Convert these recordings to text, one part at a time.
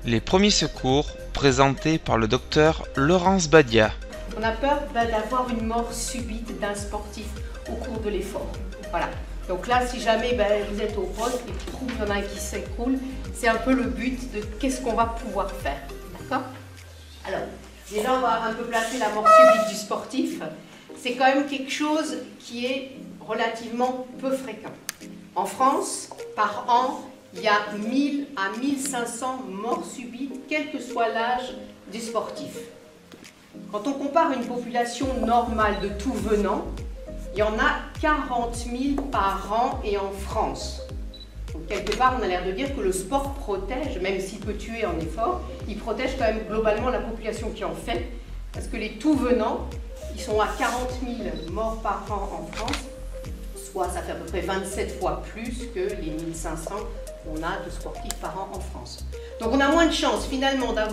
Les premiers secours présentés par le docteur Laurence Badia. On a peur d'avoir une mort subite d'un sportif au cours de l'effort. Voilà. Donc là, si jamais vous êtes au poste et qu'il y en a un qui s'écroule, c'est un peu le but de qu'est-ce qu'on va pouvoir faire. D'accord? Alors, déjà, on va un peu placer la mort subite du sportif. C'est quand même quelque chose qui est relativement peu fréquent. En France, par an, il y a 1000 à 1500 morts subites, quel que soit l'âge des sportifs. Quand on compare une population normale de tout venant, il y en a 40 000 par an et en France. Donc quelque part, on a l'air de dire que le sport protège, même s'il peut tuer en effort, il protège quand même globalement la population qui en fait, parce que les tout venants, ils sont à 40 000 morts par an en France, soit ça fait à peu près 27 fois plus que les 1500 qu'on a de sportifs par an en France. Donc on a moins de chances finalement on a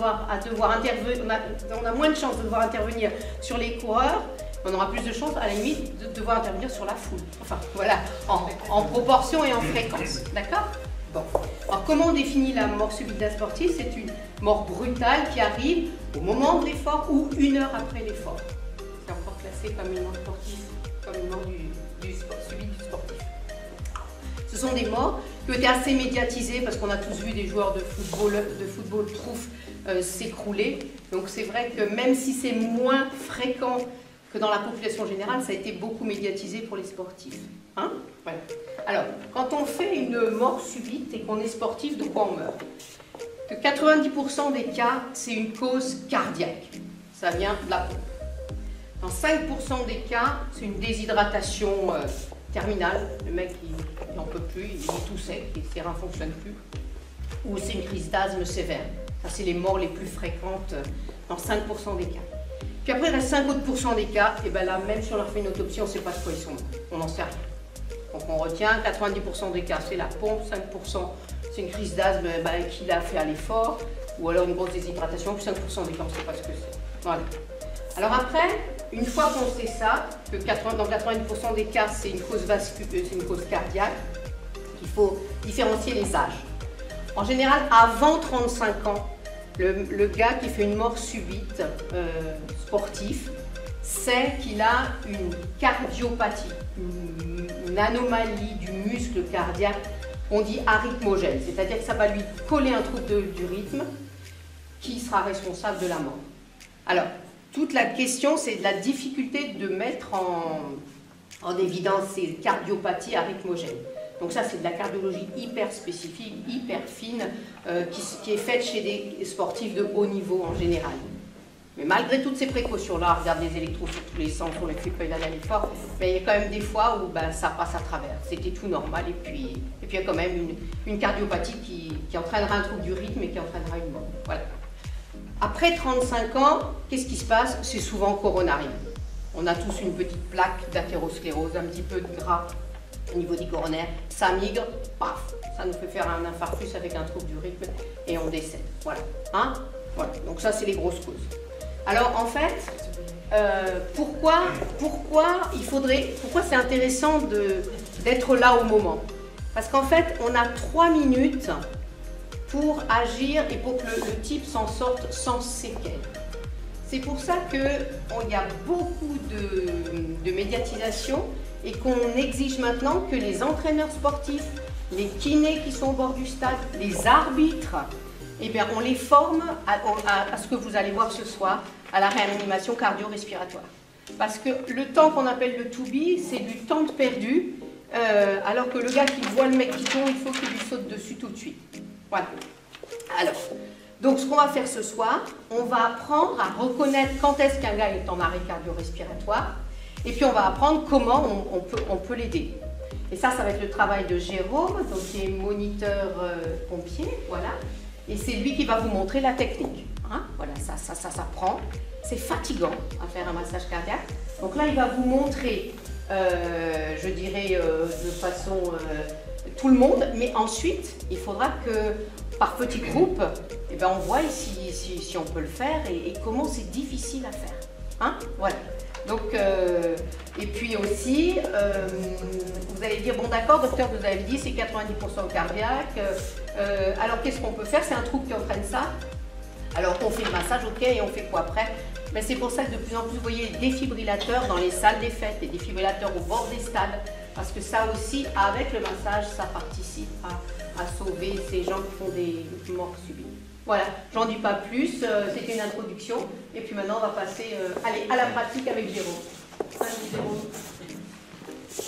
moins de chances de devoir intervenir sur les coureurs, on aura plus de chances à la limite de devoir intervenir sur la foule. Enfin voilà, en proportion et en fréquence. D'accord? Bon. Alors comment on définit la mort subite d'un sportif? C'est une mort brutale qui arrive au moment de l'effort ou 1 heure après l'effort. C'est encore classé comme une mort sportive, comme une mort subite du sportif. Ce sont des morts qui ont été assez médiatisées parce qu'on a tous vu des joueurs de football trouf s'écrouler. Donc c'est vrai que même si c'est moins fréquent que dans la population générale, ça a été beaucoup médiatisé pour les sportifs. Hein? Voilà. Alors, quand on fait une mort subite et qu'on est sportif, de quoi on meurt? Que 90% des cas, c'est une cause cardiaque. Ça vient de la pompe. Dans 5% des cas, c'est une déshydratation terminale. Le mec, il n'en peut plus, il est tout sec, ses reins ne fonctionnent plus. Ou c'est une crise d'asthme sévère. Ça, c'est les morts les plus fréquentes dans 5% des cas. Puis après, il reste 5 autres % des cas, et bien là, même si on leur fait une autopsie, on ne sait pas de quoi ils sont morts. On n'en sait rien. Donc on retient 90% des cas, c'est la pompe, 5% c'est une crise d'asthme qu'il a fait à l'effort, ou alors une grosse déshydratation, puis 5% des cas, on ne sait pas ce que c'est. Voilà. Alors après, une fois qu'on sait ça, que dans 90% des cas, c'est une cause c'est une cause cardiaque, il faut différencier les âges. En général, avant 35 ans, le gars qui fait une mort subite sportif sait qu'il a une cardiopathie, une anomalie du muscle cardiaque, on dit arythmogène, c'est-à-dire que ça va lui coller un trouble du rythme qui sera responsable de la mort. Alors, toute la question, c'est de la difficulté de mettre en évidence ces cardiopathies arythmogènes. Donc ça, c'est de la cardiologie hyper spécifique, hyper fine, qui est faite chez des sportifs de haut niveau en général. Mais malgré toutes ces précautions-là, on regarde les électros sur tous les sens, on ne les fait pas aller à l'effort, mais il y a quand même des fois où ça passe à travers. C'était tout normal et puis il y a quand même une cardiopathie qui entraînera un trouble du rythme et qui entraînera une mort. Voilà. Après 35 ans, qu'est-ce qui se passe? C'est souvent coronarien. On a tous une petite plaque d'athérosclérose, un petit peu de gras au niveau des coronaires, ça migre, paf, ça nous fait faire un infarctus avec un trouble du rythme et on décède. Voilà. Hein? Voilà. Donc ça, c'est les grosses causes. Alors en fait, pourquoi c'est intéressant d'être là au moment? Parce qu'en fait, on a 3 minutes pour agir et pour que le type s'en sorte sans séquelles. C'est pour ça qu'il y a beaucoup de médiatisation et qu'on exige maintenant que les entraîneurs sportifs, les kinés qui sont au bord du stade, les arbitres, eh bien, on les forme à ce que vous allez voir ce soir, à la réanimation cardio-respiratoire. Parce que le temps qu'on appelle le to be, c'est du temps de perdu, alors que le gars qui voit le mec qui tombe, il faut qu'il lui saute dessus tout de suite. Voilà. Alors, donc ce qu'on va faire ce soir, on va apprendre à reconnaître quand est-ce qu'un gars est en arrêt cardio-respiratoire, et puis on va apprendre comment on peut l'aider. Et ça va être le travail de Jérôme, donc qui est moniteur pompier, voilà. Et c'est lui qui va vous montrer la technique. Hein? Voilà, ça s'apprend. C'est fatigant à faire un massage cardiaque. Donc là, il va vous montrer, je dirais, de façon tout le monde. Mais ensuite, il faudra que, par petits groupes, eh ben, on voit si on peut le faire et comment c'est difficile à faire. Hein? Voilà. Donc, Et puis aussi, vous allez dire, bon d'accord, docteur, vous avez dit c'est 90% cardiaque, alors qu'est-ce qu'on peut faire? C'est un trouble qui entraîne ça. Alors on fait le massage, ok, et on fait quoi après? Mais c'est pour ça que de plus en plus, vous voyez les défibrillateurs dans les salles des fêtes, les défibrillateurs au bord des stades, parce que ça aussi, avec le massage, ça participe à sauver ces gens qui font des morts subites. Voilà, j'en dis pas plus, c'était une introduction, et puis maintenant on va passer allez, à la pratique avec Jérôme. Allez, Jérôme.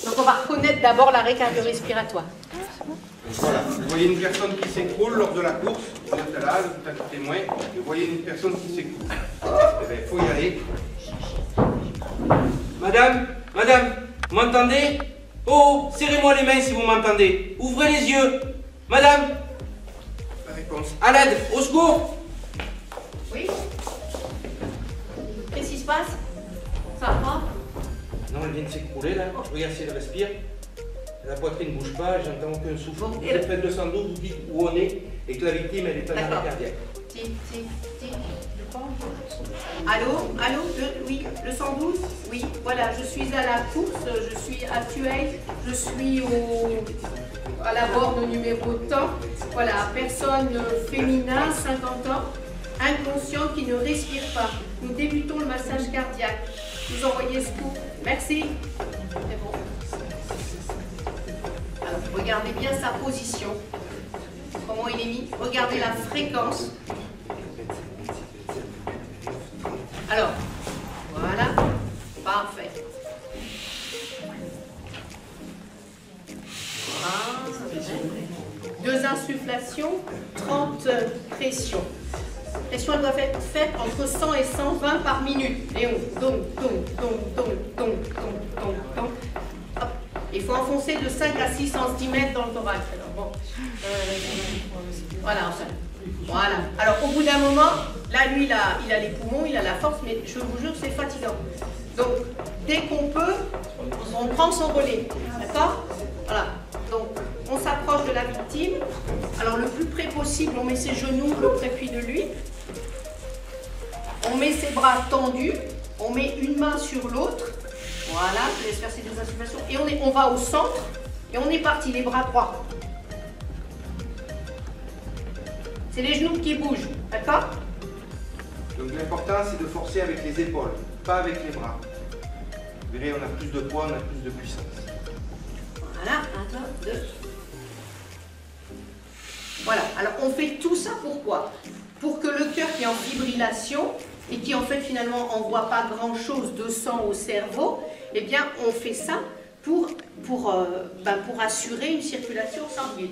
Donc on va reconnaître d'abord l'arrêt cardio-respiratoire. Voilà, vous voyez une personne qui s'écroule lors de la course, vous êtes là, vous êtes témoin, vous voyez une personne qui s'écroule. Eh bien, il faut y aller. Madame, madame, vous m'entendez? Oh, serrez-moi les mains si vous m'entendez. Ouvrez les yeux. Madame, La réponse. à l'aide, au secours. Oui? Qu'est-ce qui se passe? Ça va pas? Non, elle vient de s'écrouler là. Je regarde si elle respire. La poitrine ne bouge pas, j'entends aucun souffle. Bon, Vous et faites le 112, vous dites où on est et que la victime elle est en arrêt D'accord. cardiaque. Allô, oui, le 112? Oui, voilà, je suis à la course, je suis à Tueil, je suis à la borne numéro temps. Voilà, personne féminin, 50 ans, inconsciente qui ne respire pas. Nous débutons le massage cardiaque. Vous envoyez ce coup. Merci. C'est bon. Alors, regardez bien sa position. Comment il est mis. Regardez la fréquence. Alors, voilà, parfait. Voilà. 2 insufflations, 30 pressions. Pression, elle doit être faite entre 100 et 120 par minute. Et on donc. Hop. Il faut enfoncer de 5 à 6 cm dans le thorax. Alors, bon. Voilà, enfin. Voilà. Alors au bout d'un moment, là lui il a les poumons, il a la force, mais je vous jure c'est fatigant. Donc dès qu'on peut, on prend son relais. D'accord? Voilà. Donc on s'approche de la victime. Alors le plus près possible, on met ses genoux le prépuis de lui. On met ses bras tendus. On met une main sur l'autre. Voilà, je laisse faire ces 2 insufflations. Et on va au centre. Et on est parti, les bras droits. C'est les genoux qui bougent, d'accord? Donc l'important c'est de forcer avec les épaules, pas avec les bras. Vous verrez, on a plus de poids, on a plus de puissance. Voilà, 1, 2. Voilà, alors on fait tout ça pourquoi? Pour que le cœur qui est en fibrillation et qui en fait finalement envoie pas grand chose de sang au cerveau, eh bien on fait ça pour assurer une circulation sanguine.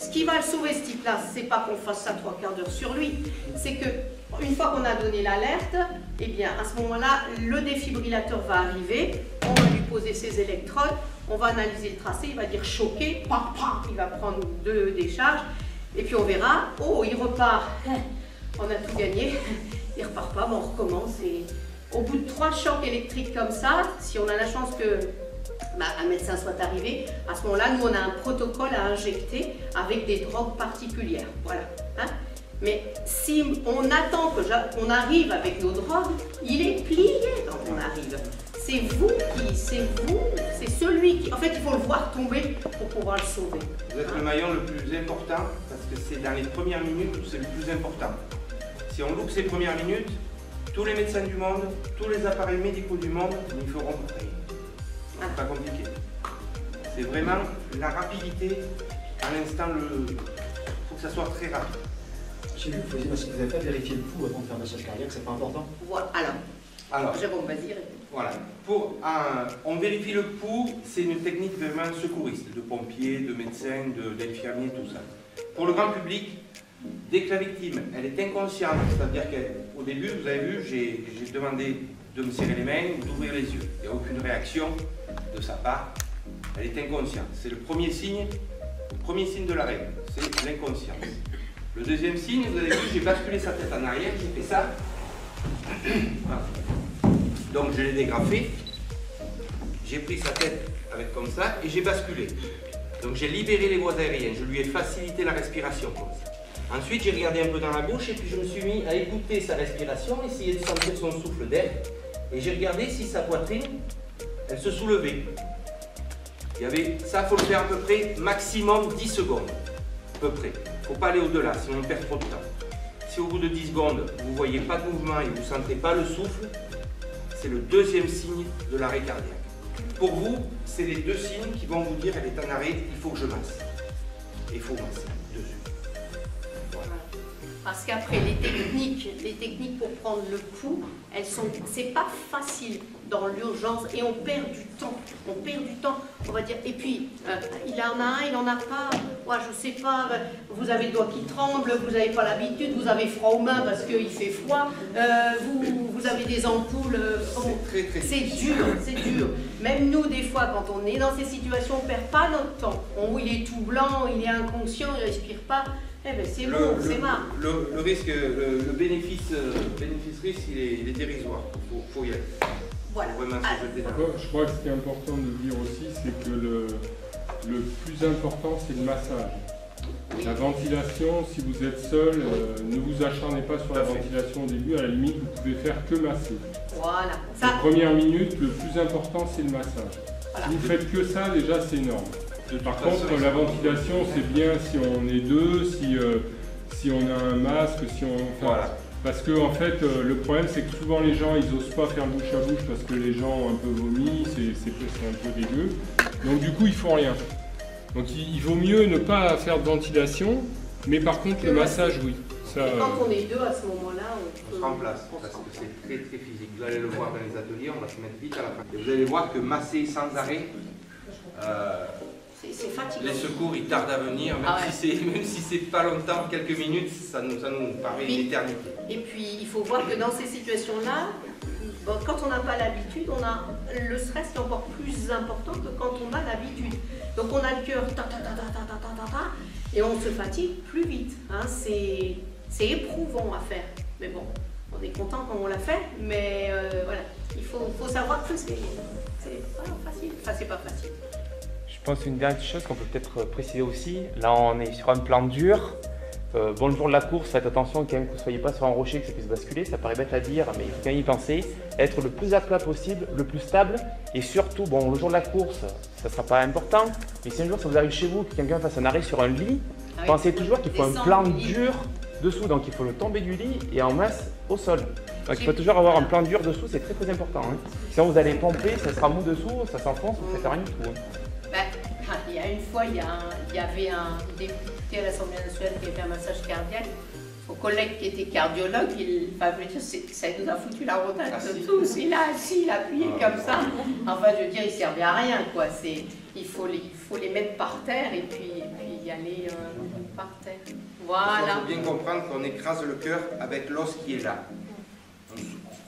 Ce qui va le sauver ce type-là, c'est pas qu'on fasse ça 3/4 d'heure sur lui, c'est que une fois qu'on a donné l'alerte, eh bien à ce moment-là, le défibrillateur va arriver, on va lui poser ses électrodes, on va analyser le tracé, il va dire choqué, il va prendre 2 décharges, et puis on verra, oh il repart, on a tout gagné, il repart pas, mais on recommence. Et au bout de 3 chocs électriques comme ça, si on a la chance que un médecin soit arrivé, à ce moment-là, nous on a un protocole à injecter avec des drogues particulières. Voilà. Hein? Mais si on attend qu'on arrive avec nos drogues, il est plié quand on arrive. C'est celui qui... En fait, il faut le voir tomber pour pouvoir le sauver. Vous êtes le maillon le plus important parce que c'est dans les premières minutes où c'est le plus important. Si on loupe ces premières minutes, tous les médecins du monde, tous les appareils médicaux du monde n'y feront rien. C'est pas compliqué. C'est vraiment la rapidité. À l'instant, il faut que ça soit très rapide. J'ai vu que vous n'avez pas vérifié le pouls avant de faire un massage cardiaque, c'est pas important? Voilà. Alors Jérôme, vas-y. Voilà. On vérifie le pouls, c'est une technique vraiment secouriste, de pompiers, de médecins, d'infirmiers, tout ça. Pour le grand public, dès que la victime elle est inconsciente, c'est-à-dire qu'au début, vous avez vu, j'ai demandé de me serrer les mains ou d'ouvrir les yeux. Il n'y a aucune réaction de sa part. Elle est inconsciente. C'est le premier signe de la règle, c'est l'inconscience. Le deuxième signe, vous avez vu, j'ai basculé sa tête en arrière, j'ai fait ça. Voilà. Donc je l'ai dégrafé, j'ai pris sa tête avec comme ça et j'ai basculé. Donc j'ai libéré les voies aériennes, je lui ai facilité la respiration comme ça. Ensuite j'ai regardé un peu dans la bouche et puis je me suis mis à écouter sa respiration, essayer de sentir son souffle d'air. Et j'ai regardé si sa poitrine, elle se soulevait. Ça, il faut le faire à peu près maximum 10 secondes. À peu près. Il ne faut pas aller au-delà, sinon on perd trop de temps. Si au bout de 10 secondes, vous ne voyez pas de mouvement et vous ne sentez pas le souffle, c'est le deuxième signe de l'arrêt cardiaque. Pour vous, c'est les deux signes qui vont vous dire elle est en arrêt, il faut que je masse. Et il faut masser dessus. Voilà. Parce qu'après, les techniques pour prendre le pouls, c'est pas facile dans l'urgence et on perd du temps. On va dire. Et puis, il en a un, il n'en a pas. Ouais, je sais pas, vous avez le doigt qui tremble, vous n'avez pas l'habitude, vous avez froid aux mains parce qu'il fait froid, vous avez des ampoules. C'est dur. Même nous, des fois, quand on est dans ces situations, on ne perd pas notre temps. Il est tout blanc, il est inconscient, il ne respire pas. Eh ben c'est bon, c'est marre. Le risque, le bénéfice-risque, il est dérisoire. Il faut y aller. Voilà. Je crois que ce qui est important de dire aussi, c'est que le plus important, c'est le massage. La ventilation, si vous êtes seul, ne vous acharnez pas sur la ventilation au début. À la limite, vous pouvez faire que masser. Voilà. Les premières minutes, le plus important, c'est le massage. Voilà. Si vous faites que ça, déjà, c'est énorme. Par contre, la ventilation, c'est bien si on est deux, si on a un masque, voilà. Parce que en fait, le problème, c'est que souvent les gens, ils n'osent pas faire bouche à bouche parce que les gens ont un peu vomi, c'est un peu dégueu. Donc du coup, ils font rien. Donc il vaut mieux ne pas faire de ventilation, mais par contre, le massage, oui. Ça, quand on est deux à ce moment-là, on se remplace parce que c'est très très physique. Vous allez le voir dans les ateliers, on va se mettre vite à la fin. Et vous allez voir que masser sans arrêt. C'est fatigant. Les secours, ils tardent à venir, même si c'est pas longtemps, quelques minutes, ça nous paraît une éternité. Et puis, il faut voir que dans ces situations-là, quand on n'a pas l'habitude, le stress est encore plus important que quand on a l'habitude. Donc, on a le cœur et on se fatigue plus vite. Hein. C'est éprouvant à faire. Mais bon, on est content quand on l'a fait, mais voilà, il faut savoir que c'est pas facile. Enfin, c'est pas facile. Je pense une dernière chose qu'on peut peut-être préciser aussi. Là, on est sur un plan dur. Bon, le jour de la course, faites attention quand même que vous ne soyez pas sur un rocher, que ça puisse basculer. Ça paraît bête à dire, mais il faut quand même y penser. Être le plus à plat possible, le plus stable. Et surtout, bon, le jour de la course, ça ne sera pas important. Mais si un jour ça vous arrive chez vous, que quelqu'un fasse un arrêt sur un lit, pensez toujours qu'il faut un plan dur dessous. Donc il faut le tomber du lit et en masse au sol. Donc il faut toujours avoir un plan dur dessous, c'est très très important. Hein. Sinon vous allez pomper, ça sera mou dessous, ça s'enfonce, vous ne faites rien du tout. Hein. Il y a une fois, il y avait un député à l'Assemblée nationale qui a fait un massage cardiaque. Son collègue qui était cardiologue, ça nous a foutu la rotate de tous. Il a assis, il a appuyé comme ça. Enfin, je veux dire, il ne servait à rien, quoi. Il faut les mettre par terre et puis y aller par terre. Voilà. Il faut bien comprendre qu'on écrase le cœur avec l'os qui est là.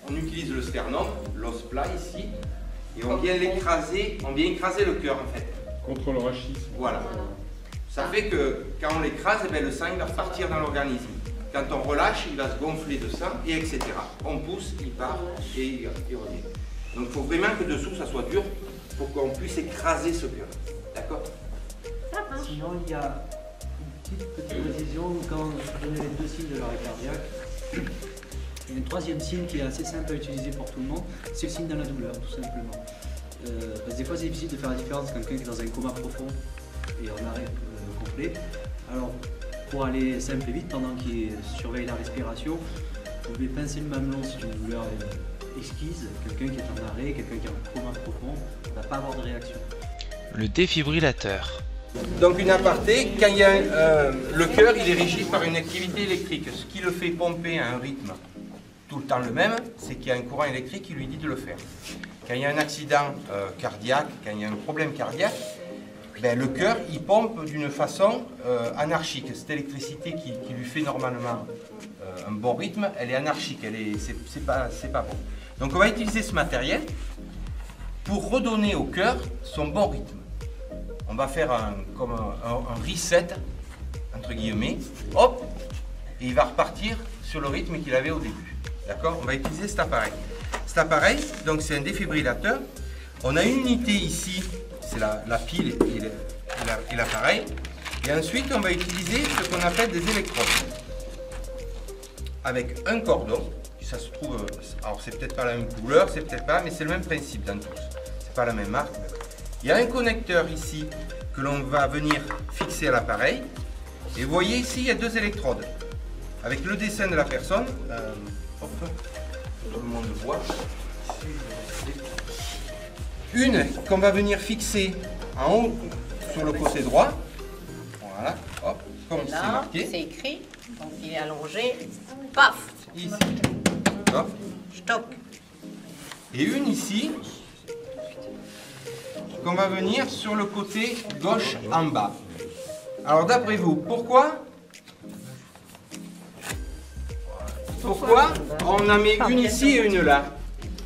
On utilise le sternum, l'os plat ici, et on vient l'écraser, écraser le cœur en fait. Contre le rachis. Voilà. Ça fait que quand on l'écrase, le sang va repartir dans l'organisme. Quand on relâche, il va se gonfler de sang, et etc. On pousse, il part et il revient. Donc il faut vraiment que dessous ça soit dur pour qu'on puisse écraser ce cœur. D'accord? Sinon, il y a une petite précision quand je donnais les deux signes de l'arrêt cardiaque. Il y a un troisième signe qui est assez simple à utiliser pour tout le monde, c'est le signe de la douleur, tout simplement. Parce que des fois, c'est difficile de faire la différence entre quelqu'un qui est dans un coma profond et en arrêt complet. Alors, pour aller simple et vite, pendant qu'il surveille la respiration, vous pouvez pincer le mamelon si une douleur est exquise. Quelqu'un qui est en arrêt, quelqu'un qui est en coma profond, ne va pas avoir de réaction. Le défibrillateur. Donc une aparté, quand il y a le cœur, il est régi par une activité électrique. Ce qui le fait pomper à un rythme tout le temps le même, c'est qu'il y a un courant électrique qui lui dit de le faire. Quand il y a un accident cardiaque, quand il y a un problème cardiaque, le cœur, il pompe d'une façon anarchique. Cette électricité qui lui fait normalement un bon rythme, elle est anarchique, c'est pas bon. Donc on va utiliser ce matériel pour redonner au cœur son bon rythme. On va faire un reset, entre guillemets, hop, et il va repartir sur le rythme qu'il avait au début. D'accord? On va utiliser cet appareil. Cet appareil, donc c'est un défibrillateur. On a une unité ici, c'est la pile et l'appareil. Et ensuite, on va utiliser ce qu'on appelle des électrodes. Avec un cordon, ça se trouve, alors c'est peut-être pas la même couleur, c'est peut-être pas, mais c'est le même principe dans tous. c'est pas la même marque. Il y a un connecteur ici que l'on va venir fixer à l'appareil. Et vous voyez ici, il y a 2 électrodes. Avec le dessin de la personne, hop, tout le monde le voit. Une qu'on va venir fixer en haut sur le côté droit. Voilà, hop, comme c'est marqué. C'est écrit, donc il est allongé, paf, Ici, hop, stop. et une ici qu'on va venir sur le côté gauche en bas. Alors d'après vous, pourquoi on en met une ici et une là?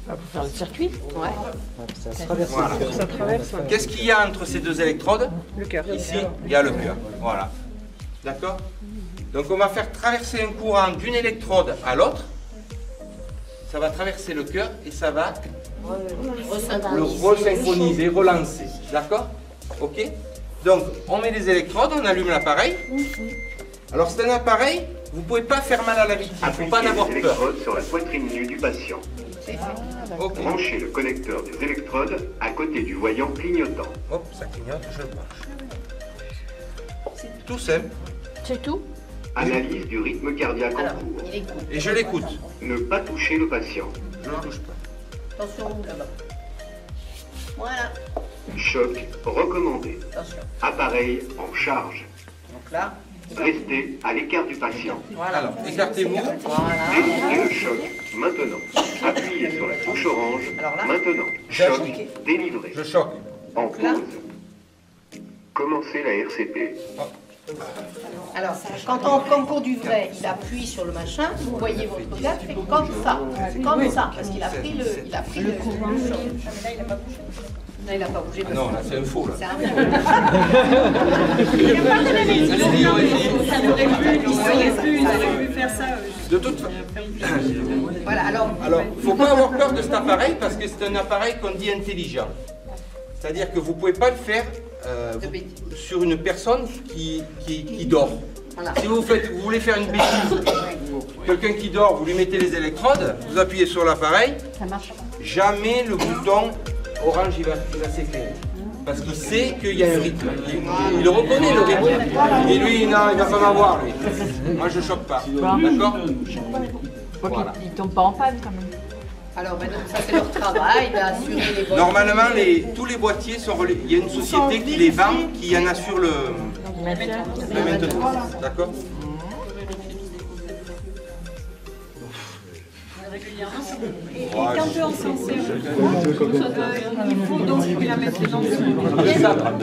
Pour faire le circuit. Ouais. Ça traverse. Voilà. Ça traverse. Ouais. Qu'est-ce qu'il y a entre ces 2 électrodes? Le cœur. Ici, il y a le cœur. Voilà. D'accord? Donc on va faire traverser un courant d'une électrode à l'autre. Ça va traverser le cœur et ça va le resynchroniser, relancer. D'accord? Ok? Donc on met les électrodes, on allume l'appareil. Alors c'est un appareil, vous ne pouvez pas faire mal à la victime, il ne faut pas en avoir les peur. électrodes sur la poitrine nue du patient. Ok. Branchez le connecteur des électrodes à côté du voyant clignotant. Hop, ça clignote, je le branche. Tout simple. C'est tout? Analyse du rythme cardiaque en Alors, cours. il écoute. Et je l'écoute. Ne pas toucher le patient. Je ne touche pas. Attention, là-bas. Voilà, Choc recommandé. attention. Appareil en charge. Donc là, Restez à l'écart du patient. voilà. Alors, écartez-vous. Voilà. Délivrez le choc maintenant. Appuyez sur la touche orange Alors là, maintenant. Choc. Choc délivré. Je choque. En pause. Commencez la RCP. Alors, comme pour du vrai, il appuie sur le machin, vous voyez votre gars fait comme ça, parce qu'il a pris le choc. Là, il n'a pas bougé. Ah non, là c'est un faux là. C'est un De toute façon. Voilà, alors, Faut pas avoir peur de cet appareil parce que c'est un appareil qu'on dit intelligent. C'est-à-dire que vous pouvez pas le faire sur une personne qui dort. Voilà. Si vous voulez faire une bêtise, quelqu'un qui dort, vous lui mettez les électrodes, vous appuyez sur l'appareil, jamais le bouton orange il va s'éclairer. Parce qu'il sait qu'il y a un rythme. Il reconnaît le rythme. Et lui, non, il va pas m'avoir, lui. Moi, je choque pas. D'accord? Voilà. Ils tombent pas en panne quand même. alors ben, donc, ça c'est leur travail d'assurer les bonnes. Normalement, tous les boîtiers sont reliés. Il y a une société qui les vend, qui en assure le maintenance. D'accord? Et quand on s'en sert, il faut donc la mettre dans le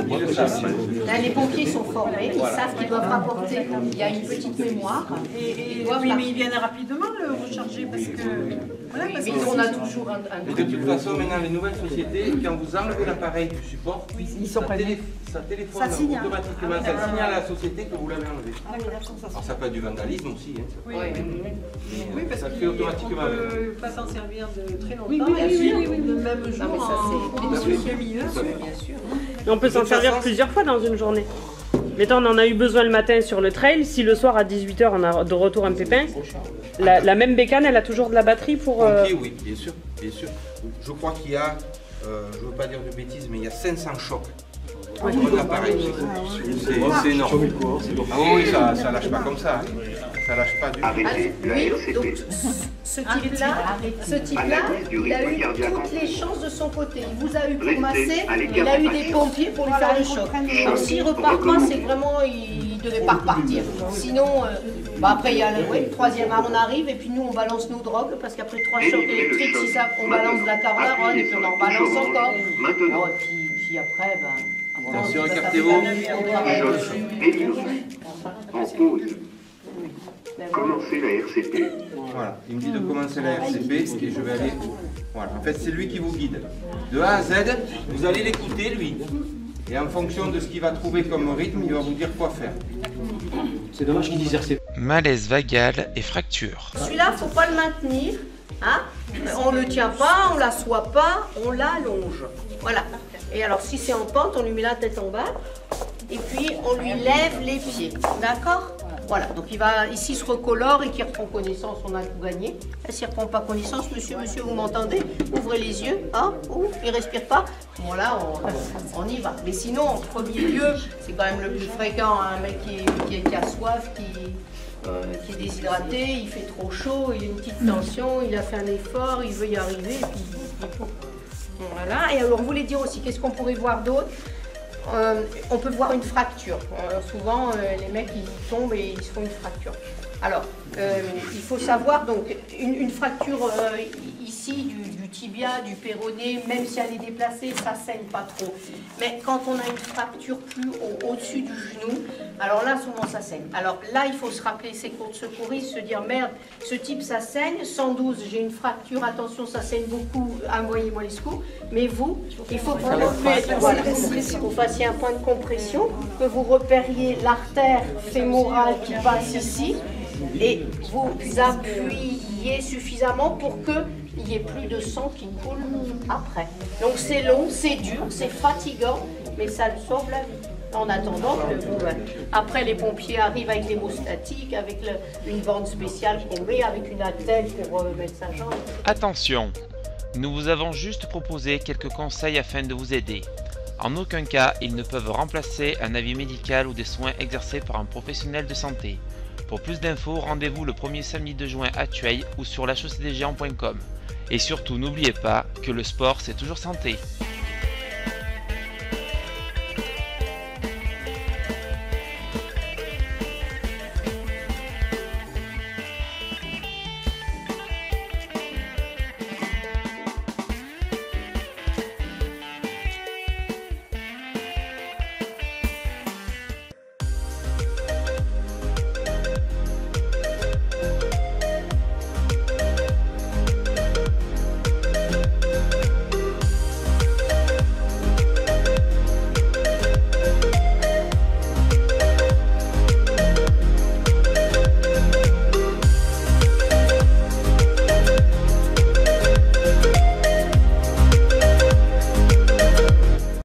Ils le savent. Là, les pompiers sont formés, ils savent qu'ils doivent rapporter. Il y a une petite mémoire. Et oui, mais ils viennent rapidement le recharger parce que. Voilà, parce Mais que on a toujours un Et de toute façon, maintenant, les nouvelles sociétés, quand vous enlevez l'appareil du support, ça téléphone Ça signale. automatiquement, ça signale à la société que vous l'avez enlevé. Ah oui, d'accord, ça Alors ça peut être du vandalisme aussi. Hein, Oui, mais, oui, parce ça qu'on fait automatiquement. ne peut pas s'en servir de très longtemps. Oui, bien sûr. Le même jour, Non, mais ça, c'est en demi-heure. bien sûr. Et on peut De s'en toute servir façon, plusieurs fois dans une journée. Mettons, on en a eu besoin le matin sur le trail. Si le soir à 18h on a de retour un pépin, la même bécane, elle a toujours de la batterie pour. Pompier, oui, bien sûr, bien sûr. Je crois qu'il y a, je ne veux pas dire de bêtises, mais il y a 500 chocs. Pour l'appareil. C'est énorme. Ah oui, ça lâche pas comme ça. Hein. Ça lâche pas du tout. Arrêtez la Oui, donc RCP. ce type-là, il a eu toutes les chances de son côté. Il vous a eu pour masser, il a eu des pompiers pour lui faire le choc. Donc s'il repart pas, c'est vraiment, il ne devait pas repartir. Sinon, après il y a le troisième arme, on arrive et puis nous on balance nos drogues parce qu'après 3 chocs électriques, si ça, on balance de la caroline et puis on en balance encore. Maintenant. Et puis après, Attention, écartez-vous. Choc délivré. En pause. Commencez la RCP. Voilà, il me dit de commencer la RCP et je vais aller. Voilà, en fait, c'est lui qui vous guide. De A à Z, vous allez l'écouter, lui. Et en fonction de ce qu'il va trouver comme rythme, il va vous dire quoi faire. C'est dommage qu'ils disent RCP. Malaise vagal et fracture. celui-là, il ne faut pas le maintenir. Hein? On ne le tient pas, on ne l'assoit pas, on l'allonge. Voilà. Et alors, si c'est en pente, on lui met la tête en bas. Et puis, on lui lève les pieds. D'accord? Voilà, donc il va ici se recolore et qu'il reprend connaissance, on a tout gagné. Et s'il ne reprend pas connaissance, monsieur, vous m'entendez? Ouvrez les yeux, hein? Il ne respire pas. Bon là, on y va. Mais sinon, en premier lieu, c'est quand même le plus fréquent, hein, un mec qui a soif, qui est déshydraté, il fait trop chaud, il a une petite tension, il a fait un effort, il veut y arriver, et puis il faut. Voilà, et alors on voulait dire aussi, qu'est-ce qu'on pourrait voir d'autre? On peut voir une fracture. Souvent, les mecs, ils tombent et ils se font une fracture. Alors, il faut savoir, donc, une fracture ici du tibia, du péroné, même si elle est déplacée, ça saigne pas trop. Mais quand on a une fracture plus au-dessus du genou, alors là, souvent, ça saigne. Alors là, il faut se rappeler ses cours de secouristes, se dire, merde, ce type, ça saigne, 112, j'ai une fracture, attention, ça saigne beaucoup, envoyez-moi les secours. Mais vous, il faut que vous fassiez un point de compression, que vous repériez l'artère fémorale qui passe ici, et vous appuyez suffisamment pour qu'il n'y ait plus de sang qui coule après. Donc c'est long, c'est dur, c'est fatigant, mais ça le sauve la vie. En attendant que après les pompiers arrivent avec l'hémostatique, avec une bande spéciale qu'on met, avec une attelle pour mettre sa jambe. Attention, nous vous avons juste proposé quelques conseils afin de vous aider. En aucun cas, ils ne peuvent remplacer un avis médical ou des soins exercés par un professionnel de santé. Pour plus d'infos, rendez-vous le premier samedi de juin à Tueil ou sur lachaussée-des-géants.com. Et surtout, n'oubliez pas que le sport, c'est toujours santé.